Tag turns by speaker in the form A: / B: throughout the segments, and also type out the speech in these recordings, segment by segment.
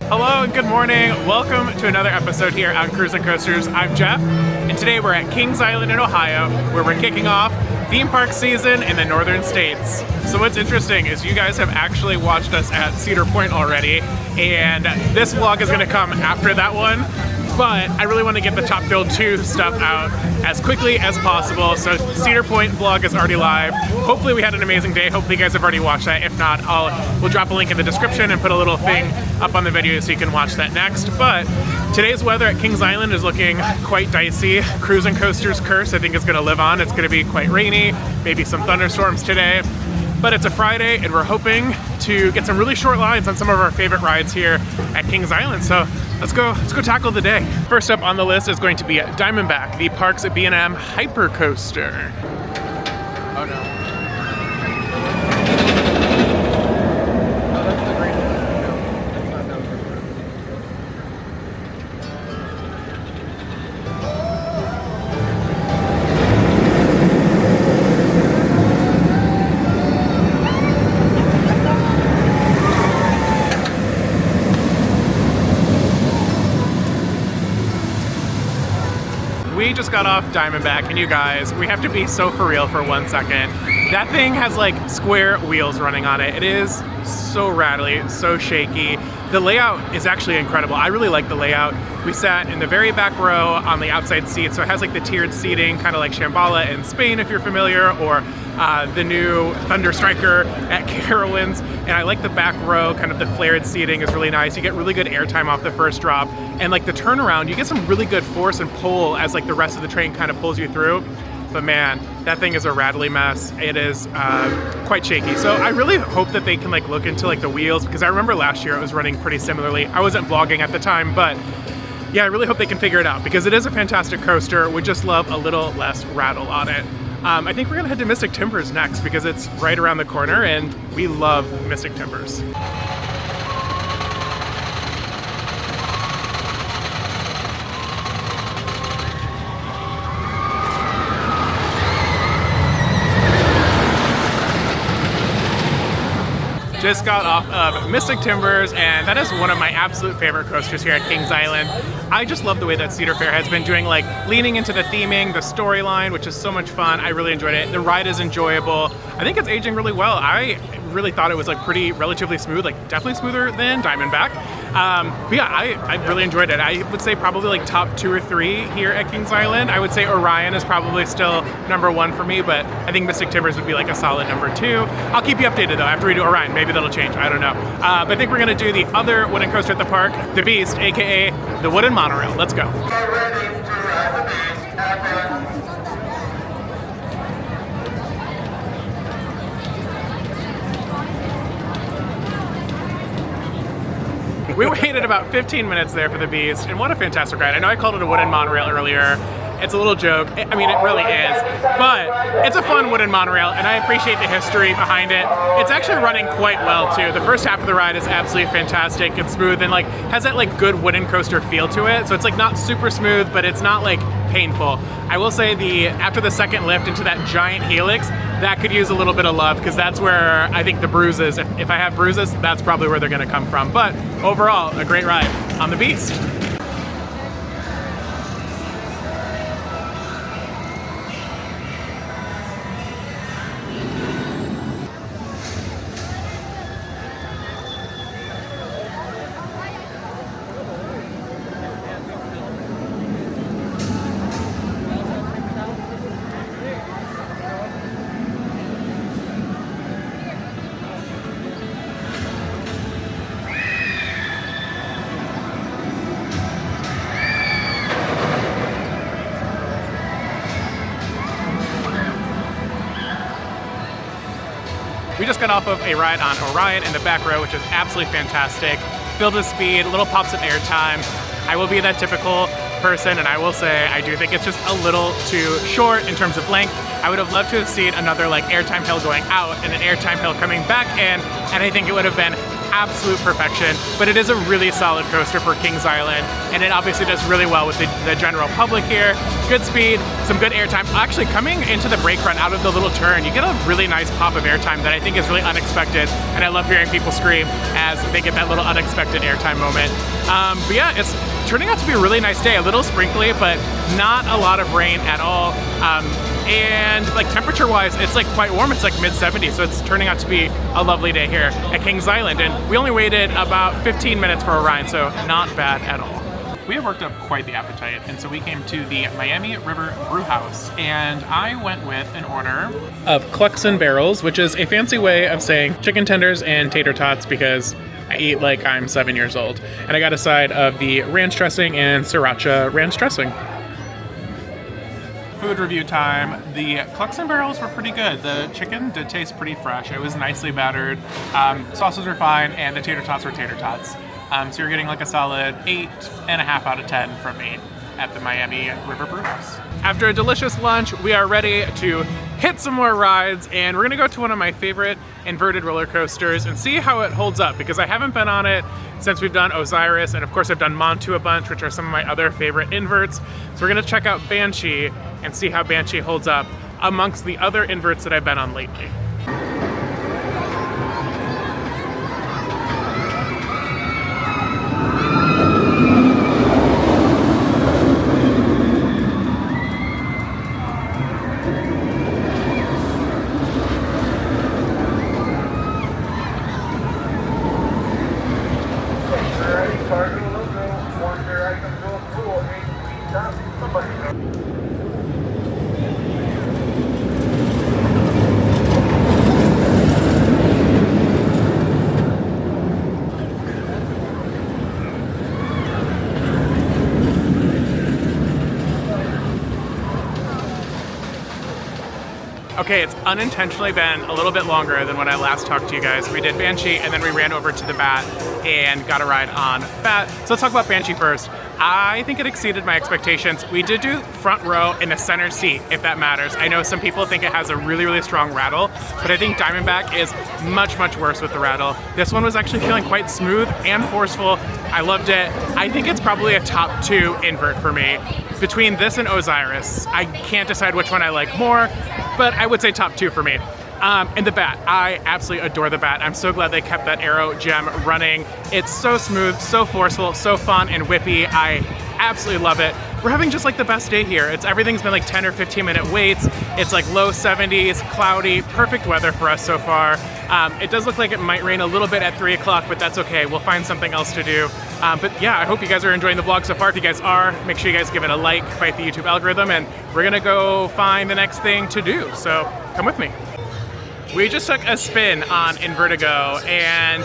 A: Hello and good morning. Welcome to another episode here on Cruiseandcoasters. I'm Jeff, and today we're at Kings Island in Ohio, where we're kicking off theme park season in the northern states. So what's interesting is you guys have actually watched us at Cedar Point already, and this vlog is gonna come after that one. But I really want to get the Top Build 2 stuff out as quickly as possible. So Cedar Point vlog is already live. Hopefully we had an amazing day. Hopefully you guys have already watched that. If not, we'll drop a link in the description and put a little thing up on the video so you can watch that next. But today's weather at Kings Island is looking quite dicey. Cruiseandcoasters curse I think is going to live on. It's going to be quite rainy, maybe some thunderstorms today. But it's a Friday and we're hoping to get some really short lines on some of our favorite rides here at Kings Island. So let's go tackle the day. First up on the list is going to be Diamondback, the Parks at B&M Hyper Coaster. Oh no. We just got off Diamondback, and you guys, we have to be so for real for 1 second. That thing has like square wheels running on it. It is so rattly, so shaky. The layout is actually incredible. I really like the layout. We sat in the very back row on the outside seat, so it has like the tiered seating, kind of like Shambhala in Spain if you're familiar, or the new Thunder Striker at Carowinds. And I like the back row, kind of the flared seating is really nice. You get really good airtime off the first drop. And like the turnaround, you get some really good force and pull as like the rest of the train kind of pulls you through. But man, that thing is a rattly mess. It is quite shaky. So I really hope that they can like look into like the wheels, because I remember last year it was running pretty similarly. I wasn't vlogging at the time, but yeah, I really hope they can figure it out, because it is a fantastic coaster. We just love a little less rattle on it. I think we're gonna head to Mystic Timbers next, because it's right around the corner and we love Mystic Timbers. Just got off of Mystic Timbers, and that is one of my absolute favorite coasters here at Kings Island. I just love the way that Cedar Fair has been doing, like leaning into the theming, the storyline, which is so much fun. I really enjoyed it. The ride is enjoyable. I think it's aging really well. I really thought it was like relatively smooth, like definitely smoother than Diamondback. But yeah, I really enjoyed it. I would say probably like top 2 or 3 here at Kings Island. I would say Orion is probably still #1 for me, but I think Mystic Timbers would be like a solid #2. I'll keep you updated though after we do Orion. Maybe that'll change, I don't know. But I think we're gonna do the other wooden coaster at the park, the Beast, AKA the wooden monorail. Let's go. We waited about 15 minutes there for the Beast, and what a fantastic ride. I know I called it a wooden monorail earlier. It's a little joke. I mean, it really is, but it's a fun wooden monorail, and I appreciate the history behind it. It's actually running quite well too. The first half of the ride is absolutely fantastic. It's smooth and like has that like good wooden coaster feel to it. So it's like not super smooth, but it's not like painful. I will say after the second lift into that giant helix, that could use a little bit of love, because that's where I think the bruises, if I have bruises, that's probably where they're gonna come from. But overall, a great ride on the Beast. We just got off of a ride on Orion in the back row, which is absolutely fantastic. Filled with speed, little pops of airtime. I will be that typical person, and I will say I do think it's just a little too short in terms of length. I would have loved to have seen another like airtime hill going out and an airtime hill coming back in, and I think it would have been absolute perfection, but it is a really solid coaster for Kings Island, and it obviously does really well with the general public here. Good speed, some good airtime. Actually, coming into the brake run out of the little turn, you get a really nice pop of airtime that I think is really unexpected, and I love hearing people scream as they get that little unexpected airtime moment. But yeah, it's turning out to be a really nice day. A little sprinkly, but not a lot of rain at all. And like temperature wise, it's like quite warm. It's like mid-70s, so it's turning out to be a lovely day here at Kings Island. And we only waited about 15 minutes for Orion, so not bad at all. We have worked up quite the appetite, and so we came to the Miami River Brew House, and I went with an order of Clucks and Barrels, which is a fancy way of saying chicken tenders and tater tots, because I eat like I'm 7 years old. And I got a side of the ranch dressing and sriracha ranch dressing. Food review time. The Clucks and Barrels were pretty good. The chicken did taste pretty fresh. It was nicely battered. Sauces were fine, and the tater tots were tater tots. So you're getting like a solid 8.5 out of 10 from me at the Miami River Brew House. After a delicious lunch, we are ready to hit some more rides, and we're gonna go to one of my favorite inverted roller coasters and see how it holds up, because I haven't been on it since we've done Osiris, and of course I've done Montu a bunch, which are some of my other favorite inverts. So we're gonna check out Banshee and see how Banshee holds up amongst the other inverts that I've been on lately. Okay, it's unintentionally been a little bit longer than when I last talked to you guys. We did Banshee, and then we ran over to the Bat and got a ride on Bat. So let's talk about Banshee first. I think it exceeded my expectations. We did do front row in the center seat, if that matters. I know some people think it has a really, really strong rattle, but I think Diamondback is much, much worse with the rattle. This one was actually feeling quite smooth and forceful. I loved it. I think it's probably a top 2 invert for me. Between this and Osiris, I can't decide which one I like more, but I would say top 2 for me. And the Bat, I absolutely adore the Bat. I'm so glad they kept that Aero gem running. It's so smooth, so forceful, so fun and whippy. I absolutely love it. We're having just like the best day here. Everything's been like 10 or 15 minute waits. It's like low 70s, cloudy, perfect weather for us so far. It does look like it might rain a little bit at 3 o'clock, but that's okay. We'll find something else to do. But yeah, I hope you guys are enjoying the vlog so far. If you guys are, make sure you guys give it a like, fight the YouTube algorithm, and we're gonna go find the next thing to do. So come with me. We just took a spin on Invertigo, and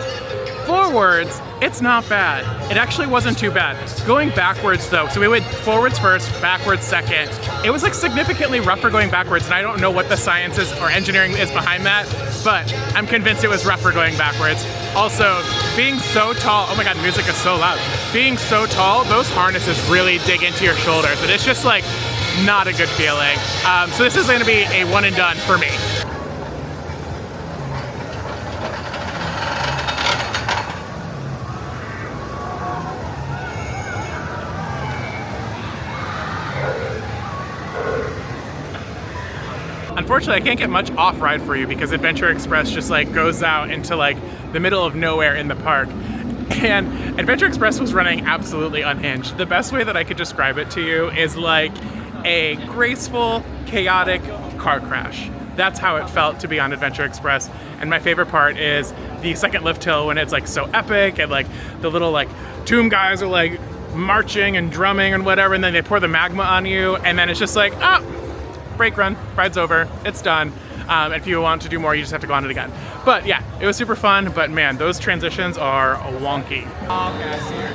A: forwards, it's not bad. It actually wasn't too bad. Going backwards though, so we went forwards first, backwards second. It was like significantly rougher going backwards, and I don't know what the science is or engineering is behind that, but I'm convinced it was rougher going backwards. Also, being so tall, oh my god, music is so loud. Being so tall, those harnesses really dig into your shoulders, and it's just like not a good feeling. So this is gonna be a one and done for me. Unfortunately, I can't get much off-ride for you because Adventure Express just like goes out into like the middle of nowhere in the park. And Adventure Express was running absolutely unhinged. The best way that I could describe it to you is like a graceful, chaotic car crash. That's how it felt to be on Adventure Express. And my favorite part is the second lift hill when it's like so epic and like the little like tomb guys are like marching and drumming and whatever, and then they pour the magma on you, and then it's just like, ah, brake run, ride's over, it's done. If you want to do more, you just have to go on it again. But yeah, it was super fun, but man, those transitions are wonky. Okay, I see her.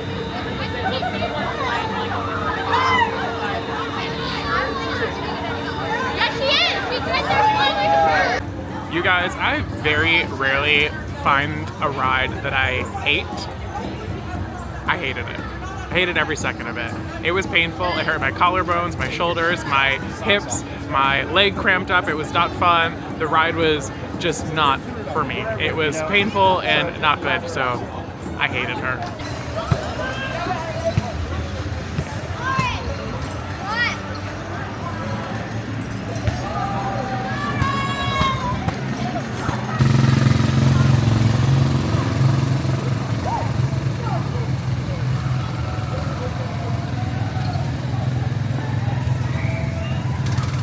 A: You guys, I very rarely find a ride that I hate. I hated it. I hated every second of it. It was painful. It hurt my collarbones, my shoulders, my hips, my leg cramped up. It was not fun. The ride was just not for me. It was painful and not good, so I hated her.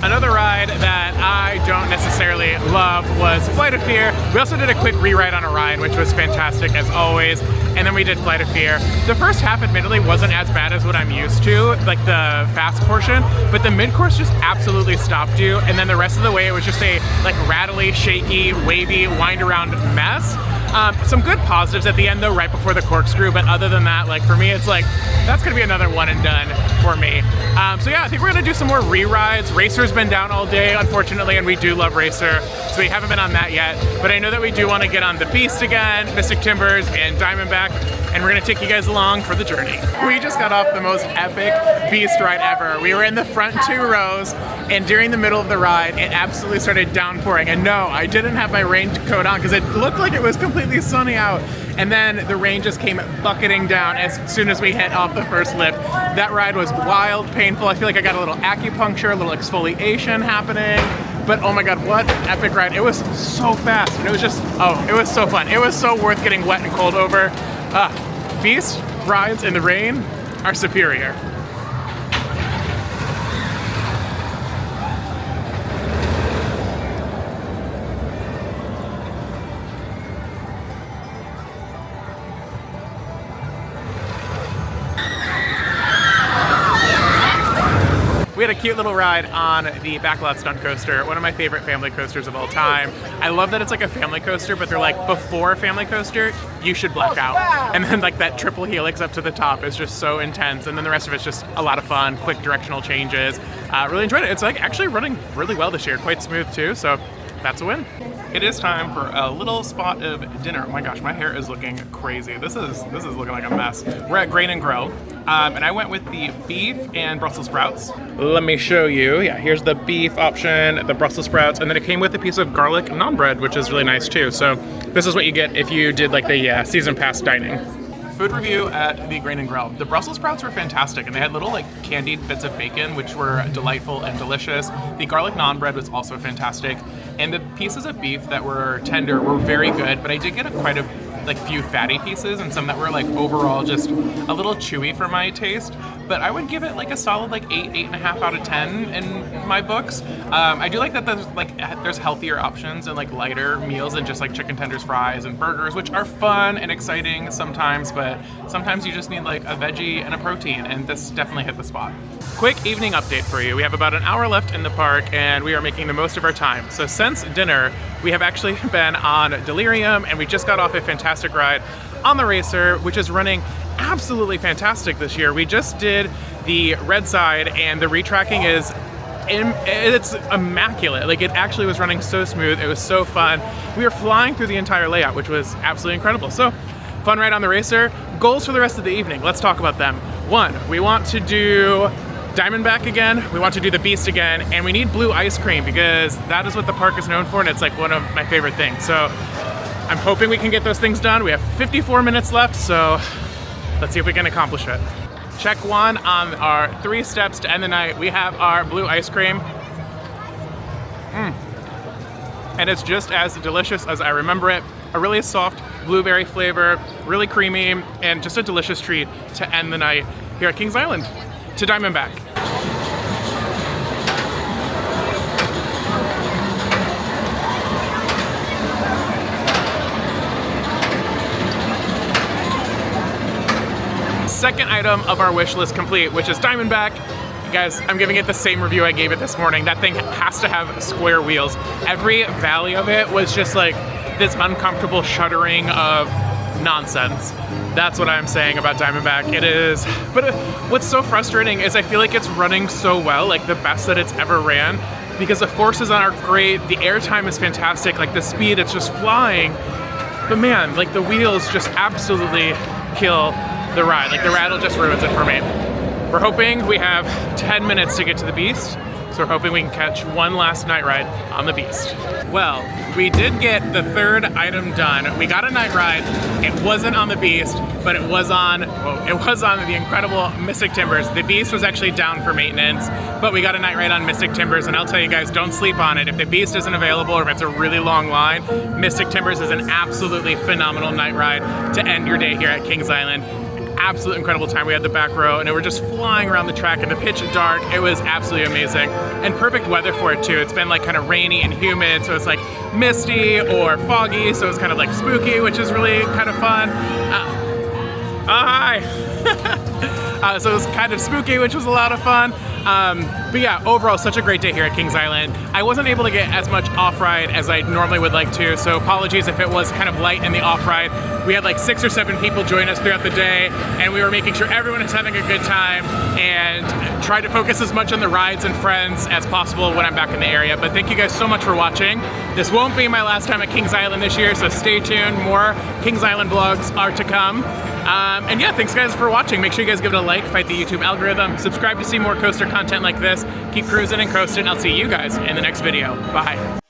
A: Another ride that I don't necessarily love was Flight of Fear. We also did a quick re-ride on Orion, which was fantastic as always. And then we did Flight of Fear. The first half admittedly wasn't as bad as what I'm used to, like the fast portion, but the mid-course just absolutely stopped you. And then the rest of the way, it was just a like rattly, shaky, wavy, wind around mess. Some good positives at the end though, right before the corkscrew, but other than that, like for me, it's like, that's gonna be another one and done for me. So yeah, I think we're gonna do some more re-rides. Racer's been down all day, unfortunately, and we do love Racer, so we haven't been on that yet, but I know that we do wanna get on the Beast again, Mystic Timbers, and Diamondback, and we're gonna take you guys along for the journey. We just got off the most epic Beast ride ever. We were in the front 2 rows, and during the middle of the ride, it absolutely started downpouring. And no, I didn't have my raincoat on because it looked like it was completely sunny out. And then the rain just came bucketing down as soon as we hit off the first lift. That ride was wild, painful. I feel like I got a little acupuncture, a little exfoliation happening. But oh my God, what an epic ride. It was so fast. And it was just, oh, it was so fun. It was so worth getting wet and cold over. Beast rides in the rain are superior. We had a cute little ride on the Backlot Stunt coaster, one of my favorite family coasters of all time. I love that it's like a family coaster, but they're like, before a family coaster, you should black out. And then like that triple helix up to the top is just so intense. And then the rest of it's just a lot of fun, quick directional changes. Really enjoyed it. It's like actually running really well this year, quite smooth too, so that's a win. It is time for a little spot of dinner. Oh my gosh, my hair is looking crazy. This is looking like a mess. We're at Grain and Grill, and I went with the beef and Brussels sprouts. Let me show you. Yeah, here's the beef option, the Brussels sprouts, and then it came with a piece of garlic naan bread, which is really nice too. So this is what you get if you did like the season pass dining. Food review at the Grain and Grill. The Brussels sprouts were fantastic, and they had little like candied bits of bacon, which were delightful and delicious. The garlic naan bread was also fantastic, and the pieces of beef that were tender were very good, but I did get quite a few fatty pieces and some that were like overall just a little chewy for my taste. But I would give it like a solid like 8.5 out of 10 in my books. I do like that there's healthier options and like lighter meals than just like chicken tenders, fries, and burgers, which are fun and exciting sometimes, but sometimes you just need like a veggie and a protein, and this definitely hit the spot. Quick evening update for you. We have about an hour left in the park and we are making the most of our time. So since dinner, we have actually been on Delirium, and we just got off a fantastic ride on the Racer, which is running absolutely fantastic this year. We just did the red side, and the retracking it's immaculate. Like, it actually was running so smooth. It was so fun. We were flying through the entire layout, which was absolutely incredible. So, fun ride on the Racer. Goals for the rest of the evening. Let's talk about them. 1, we want to do Diamondback again, we want to do the Beast again, and we need blue ice cream because that is what the park is known for, and it's like one of my favorite things. So I'm hoping we can get those things done. We have 54 minutes left, so let's see if we can accomplish it. Check 1 on our 3 steps to end the night. We have our blue ice cream. And it's just as delicious as I remember it. A really soft blueberry flavor, really creamy, and just a delicious treat to end the night here at Kings Island. To Diamondback. Second item of our wish list complete, which is Diamondback. Guys, I'm giving it the same review I gave it this morning. That thing has to have square wheels. Every valley of it was just like this uncomfortable shuddering of nonsense. That's what I'm saying about Diamondback. It is, but what's so frustrating is I feel like it's running so well, like the best that it's ever ran, because the forces on are great, the airtime is fantastic, like the speed, it's just flying. But man, like the wheels just absolutely kill the ride. Like the rattle just ruins it for me. We're hoping we have 10 minutes to get to the Beast, So we're hoping we can catch one last night ride on the Beast. Well, we did get the third item done. We got a night ride. It wasn't on the Beast, but it was on the incredible Mystic Timbers. The Beast was actually down for maintenance, but we got a night ride on Mystic Timbers, and I'll tell you guys, don't sleep on it. If the Beast isn't available or if it's a really long line, Mystic Timbers is an absolutely phenomenal night ride to end your day here at Kings Island. Absolute incredible time. We had the back row and we're just flying around the track in the pitch dark. It was absolutely amazing and perfect weather for it too. It's been like kind of rainy and humid, so it's like misty or foggy, so it's kind of like spooky, which is really kind of fun. Hi! So it was kind of spooky, which was a lot of fun. But yeah, overall, such a great day here at Kings Island. I wasn't able to get as much off-ride as I normally would like to, so apologies if it was kind of light in the off-ride. We had like 6 or 7 people join us throughout the day, and we were making sure everyone is having a good time and tried to focus as much on the rides and friends as possible when I'm back in the area. But thank you guys so much for watching. This won't be my last time at Kings Island this year, so stay tuned. More Kings Island vlogs are to come. And yeah, thanks guys for watching. Make sure you guys give it a like, fight the YouTube algorithm, subscribe to see more coaster content like this. Keep cruising and coasting. I'll see you guys in the next video. Bye.